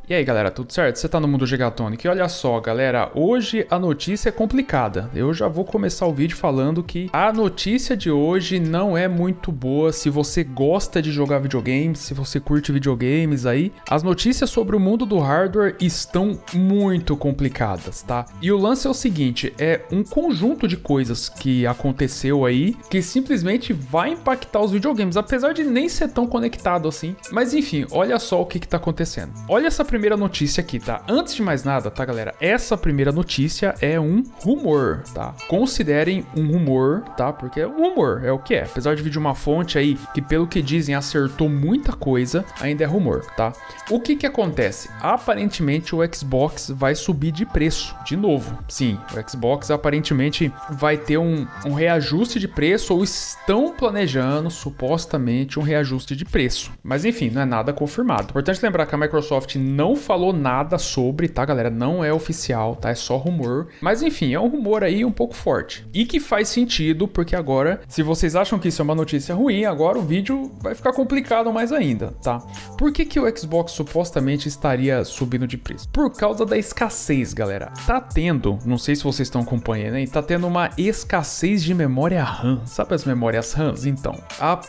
E aí galera, tudo certo? Você tá no Mundo Gigatonic? E olha só galera, hoje a notícia é complicada. Eu já vou começar o vídeo falando que a notícia de hoje não é muito boa. Se você gosta de jogar videogames, se você curte videogames aí, as notícias sobre o mundo do hardware estão muito complicadas, tá? E o lance é o seguinte, é um conjunto de coisas que aconteceu aí que simplesmente vai impactar os videogames, apesar de nem ser tão conectado assim. Mas enfim, olha só o que tá acontecendo. Olha essa primeira notícia aqui, tá? Antes de mais nada, tá, galera? Essa primeira notícia é um rumor, tá? Considerem um rumor, tá? Porque é um rumor, é o que é. Apesar de vir de uma fonte aí que, pelo que dizem, acertou muita coisa, ainda é rumor, tá? O que acontece? Aparentemente o Xbox vai subir de preço, de novo. Sim, o Xbox aparentemente vai ter um reajuste de preço, ou estão planejando, supostamente, um reajuste de preço. Mas enfim, não é nada confirmado. Importante lembrar que a Microsoft não falou nada sobre, tá, galera? Não é oficial, tá? É só rumor. Mas enfim, é um rumor aí um pouco forte. E que faz sentido, porque agora, se vocês acham que isso é uma notícia ruim, agora o vídeo vai ficar complicado mais ainda, tá? Por que o Xbox supostamente estaria subindo de preço? Por causa da escassez, galera. Tá tendo, não sei se vocês estão acompanhando, hein? Tá tendo uma escassez de memória RAM. Sabe as memórias RAMs? Então,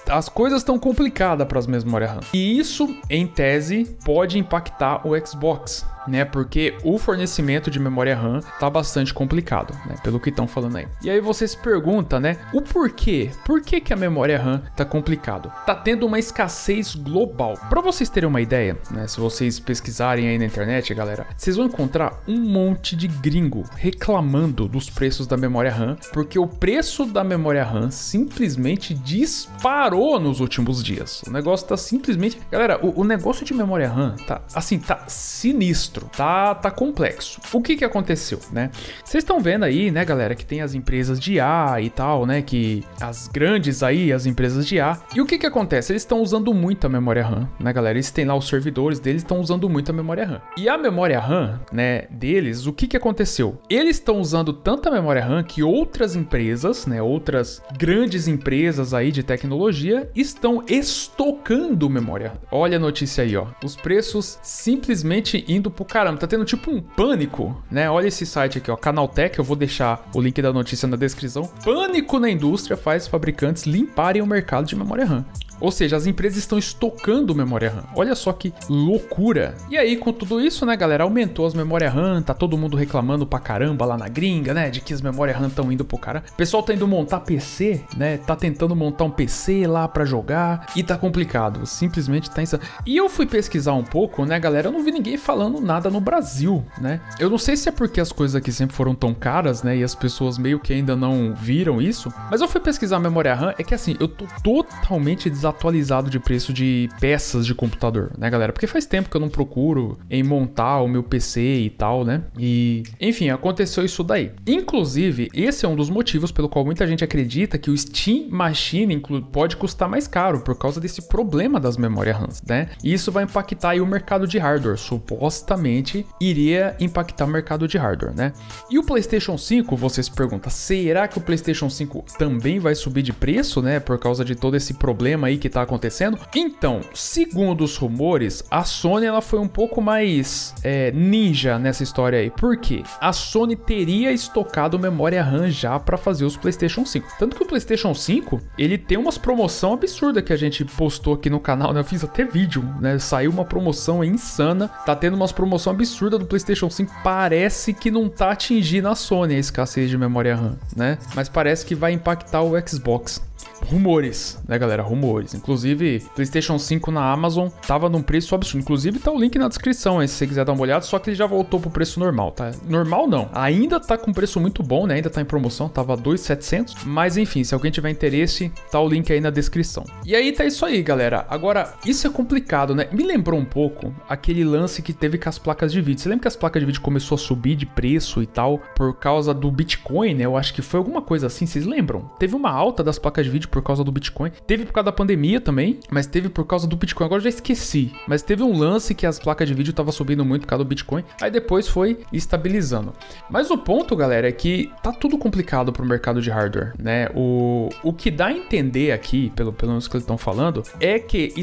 as coisas estão complicadas para as memórias RAM. E isso, em tese, pode impactar o Xbox, né? Porque o fornecimento de memória RAM tá bastante complicado, né? Pelo que estão falando aí. E aí você se pergunta, né? O porquê? Por que a memória RAM tá complicado? Tá tendo uma escassez global. Para vocês terem uma ideia, né? Se vocês pesquisarem aí na internet, galera, vocês vão encontrar um monte de gringo reclamando dos preços da memória RAM, porque o preço da memória RAM simplesmente disparou nos últimos dias. O negócio tá simplesmente... Galera, o negócio de memória RAM tá, assim, tá sinistro. Tá complexo. O que aconteceu, né? Vocês estão vendo aí, né, galera, que tem as empresas de IA e tal, né, que as grandes aí, as empresas de IA. E o que acontece? Eles estão usando muita memória RAM, né, galera? Eles têm lá os servidores deles, estão usando muita memória RAM. E a memória RAM, né, deles, o que aconteceu? Eles estão usando tanta memória RAM que outras empresas, né, outras grandes empresas aí de tecnologia estão estocando memória RAM. Olha a notícia aí, ó. Os preços simplesmente indo pro caramba, tá tendo tipo um pânico, né? Olha esse site aqui, ó, Canaltech, eu vou deixar o link da notícia na descrição. Pânico na indústria faz fabricantes limparem o mercado de memória RAM. Ou seja, as empresas estão estocando memória RAM. Olha só que loucura. E aí, com tudo isso, né, galera, aumentou as memórias RAM, tá todo mundo reclamando pra caramba lá na gringa, né, de que as memórias RAM estão indo pro caramba. O pessoal tá indo montar PC, né, tá tentando montar um PC lá pra jogar e tá complicado, simplesmente tá insano. E eu fui pesquisar um pouco, né, galera, eu não vi ninguém falando nada no Brasil, né. Eu não sei se é porque as coisas aqui sempre foram tão caras, né, e as pessoas meio que ainda não viram isso, mas eu fui pesquisar a memória RAM, é que assim, eu tô totalmente desatualizado de preço de peças de computador, né, galera? Porque faz tempo que eu não procuro em montar o meu PC e tal, né? E, enfim, aconteceu isso daí. Inclusive, esse é um dos motivos pelo qual muita gente acredita que o Steam Machine pode custar mais caro por causa desse problema das memórias RAM, né? E isso vai impactar aí o mercado de hardware. Supostamente iria impactar o mercado de hardware, né? E o PlayStation 5, você se pergunta, será que o PlayStation 5 também vai subir de preço, né? Por causa de todo esse problema aí que tá acontecendo? Então, segundo os rumores, a Sony ela foi um pouco mais ninja nessa história aí. Por quê? A Sony teria estocado memória RAM já para fazer os PlayStation 5. Tanto que o PlayStation 5, ele tem umas promoção absurda que a gente postou aqui no canal, né? Eu fiz até vídeo, né? Saiu uma promoção insana. Tá tendo umas promoção absurda do PlayStation 5. Parece que não tá atingindo a Sony a escassez de memória RAM, né? Mas parece que vai impactar o Xbox. Rumores, né, galera? Rumores. Inclusive, PlayStation 5 na Amazon tava num preço absurdo. Inclusive, tá o link na descrição aí, se você quiser dar uma olhada. Só que ele já voltou pro preço normal, tá? Normal não. Ainda tá com preço muito bom, né? Ainda tá em promoção. Tava 2.700. Mas, enfim, se alguém tiver interesse, tá o link aí na descrição. E aí tá isso aí, galera. Agora, isso é complicado, né? Me lembrou um pouco aquele lance que teve com as placas de vídeo. Você lembra que as placas de vídeo começou a subir de preço e tal por causa do Bitcoin, né? Eu acho que foi alguma coisa assim. Vocês lembram? Teve uma alta das placas de vídeo por causa do Bitcoin. Teve por causa da pandemia também, mas teve por causa do Bitcoin. Agora eu já esqueci. Mas teve um lance que as placas de vídeo estavam subindo muito por causa do Bitcoin. Aí depois foi estabilizando. Mas o ponto, galera, é que tá tudo complicado pro mercado de hardware, né? O que dá a entender aqui, pelo menos que eles estão falando, é que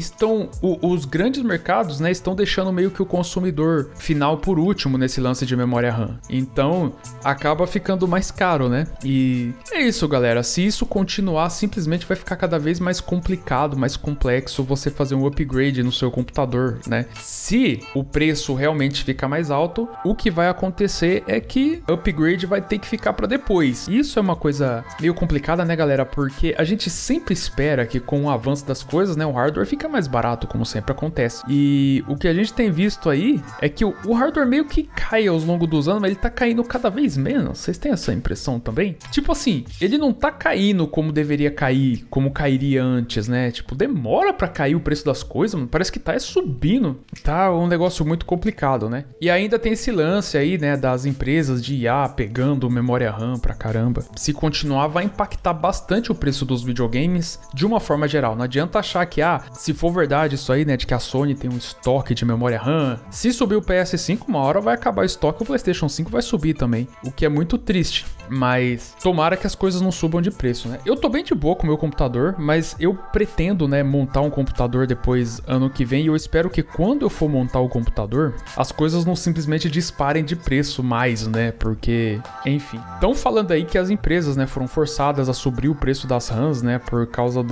os grandes mercados, né, estão deixando meio que o consumidor final por último nesse lance de memória RAM. Então, acaba ficando mais caro, né? E é isso, galera. Se isso continuar, simplesmente vai ficar cada vez mais complicado, mais complexo você fazer um upgrade no seu computador, né? Se o preço realmente ficar mais alto, o que vai acontecer é que o upgrade vai ter que ficar para depois. Isso é uma coisa meio complicada, né, galera? Porque a gente sempre espera que com o avanço das coisas, né, o hardware fica mais barato, como sempre acontece. E o que a gente tem visto aí é que o hardware meio que cai ao longo dos anos, mas ele tá caindo cada vez menos. Vocês têm essa impressão também? Tipo assim, ele não tá caindo como deveria cair, como cairia antes, né? Tipo, demora pra cair o preço das coisas, mano. Parece que tá subindo. Tá um negócio muito complicado, né? E ainda tem esse lance aí, né, das empresas de IA pegando memória RAM pra caramba. Se continuar, vai impactar bastante o preço dos videogames de uma forma geral. Não adianta achar que, se for verdade isso aí, né, de que a Sony tem um estoque de memória RAM, se subir o PS5, uma hora vai acabar o estoque, o PlayStation 5 vai subir também, o que é muito triste. Mas tomara que as coisas não subam de preço, né? Eu tô bem de boa com o meu computador, mas eu pretendo, né, montar um computador depois ano que vem, e eu espero que quando eu for montar o computador, as coisas não simplesmente disparem de preço mais, né? Porque, enfim. Estão falando aí que as empresas, né, foram forçadas a subir o preço das RAMs, né, por causa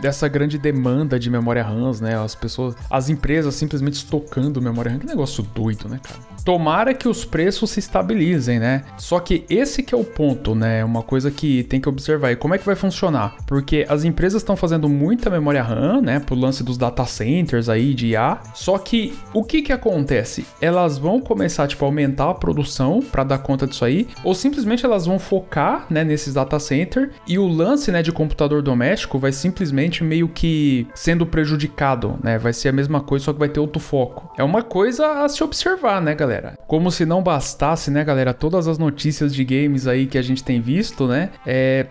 dessa grande demanda de memória RAMs, né? As empresas simplesmente estocando memória RAM. Que negócio doido, né, cara? Tomara que os preços se estabilizem, né? Só que esse que é o ponto, né? Uma coisa que tem que observar. E como é que vai funcionar? Porque as empresas estão fazendo muita memória RAM, né? Pro lance dos data centers aí de IA. Só que o que acontece? Elas vão começar, tipo, a aumentar a produção para dar conta disso aí, ou simplesmente elas vão focar, né, nesses data center, e o lance, né, de computador doméstico vai simplesmente meio que sendo prejudicado, né? Vai ser a mesma coisa, só que vai ter outro foco. É uma coisa a se observar, né, galera? Como se não bastasse, né, galera, todas as notícias de games aí que a gente tem visto, né?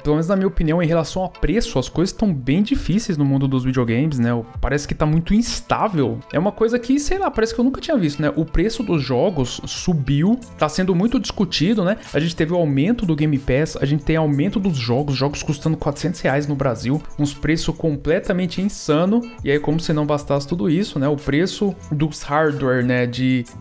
Pelo menos na minha opinião, em relação a preço, as coisas estão bem difíceis no mundo dos videogames, né? Parece que tá muito instável. É uma coisa que, sei lá, parece que eu nunca tinha visto, né? O preço dos jogos subiu, tá sendo muito discutido, né? A gente teve o aumento do Game Pass, a gente tem aumento dos jogos custando R$400 no Brasil, uns preços completamente insano. E aí, como se não bastasse tudo isso, né? O preço dos hardware, né?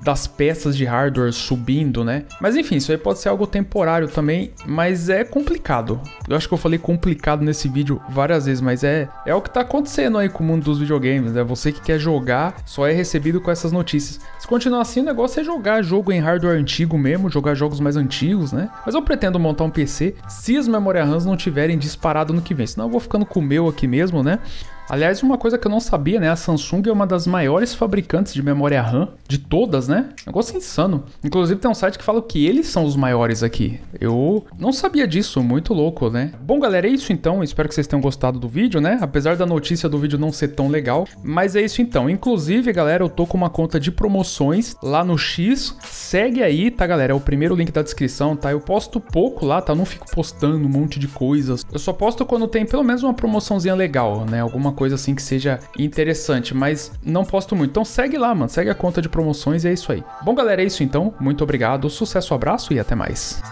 Das peças de hardware subindo, né? Mas enfim, isso aí pode ser algo temporário também, mas é complicado. Eu acho que eu falei complicado nesse vídeo várias vezes, mas é o que tá acontecendo aí com o mundo dos videogames, né? Você que quer jogar só é recebido com essas notícias. Se continuar assim, o negócio é jogar jogo em hardware antigo mesmo, jogar jogos mais antigos, né? Mas eu pretendo montar um PC se as memórias RAM não tiverem disparado no que vem, senão eu vou ficando com o meu aqui mesmo, né? Aliás, uma coisa que eu não sabia, né? A Samsung é uma das maiores fabricantes de memória RAM de todas, né? Negócio insano. Inclusive tem um site que fala que eles são os maiores aqui. Eu não sabia disso, muito louco, né? Bom, galera, é isso então. Espero que vocês tenham gostado do vídeo, né? Apesar da notícia do vídeo não ser tão legal. Mas é isso então. Inclusive, galera, eu tô com uma conta de promoções lá no X. Segue aí, tá, galera? É o primeiro link da descrição, tá? Eu posto pouco lá, tá? Eu não fico postando um monte de coisas. Eu só posto quando tem pelo menos uma promoçãozinha legal, né? Alguma coisa assim que seja interessante, mas não posto muito. Então segue lá, mano. Segue a conta de promoções e é isso aí. Bom, galera, é isso então. Muito obrigado, sucesso, abraço e até mais.